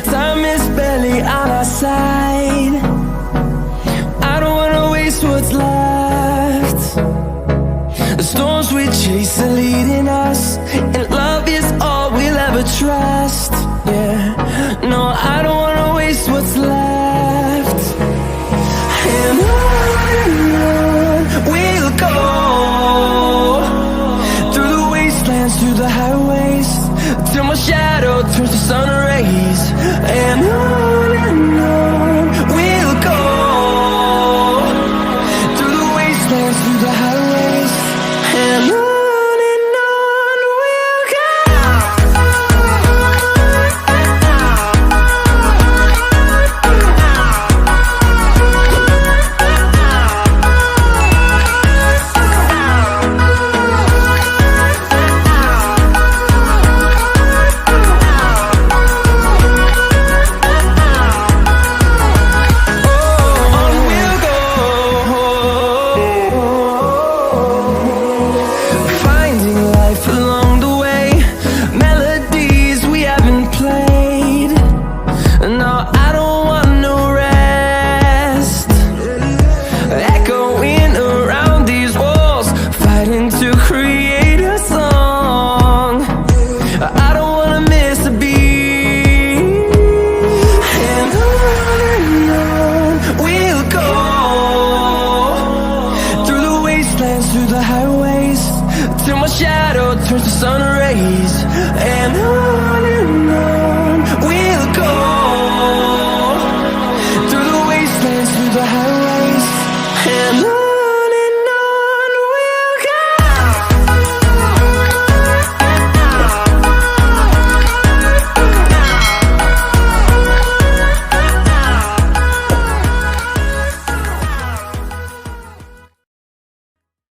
Time is barely on our side. I don't wanna waste what's left. The storms we chase are leading us, and love is all we'll ever trust. Yeah, no, I don't wanna waste what's left. And on we'll go, through the wastelands, through the highways, till my shadow turns to sun rays. And on we'll go, through the wastelands, through the highways, and on. Through the highways, till my shadow turns to sun rays. And on we'll go, through the wastelands, through the highways.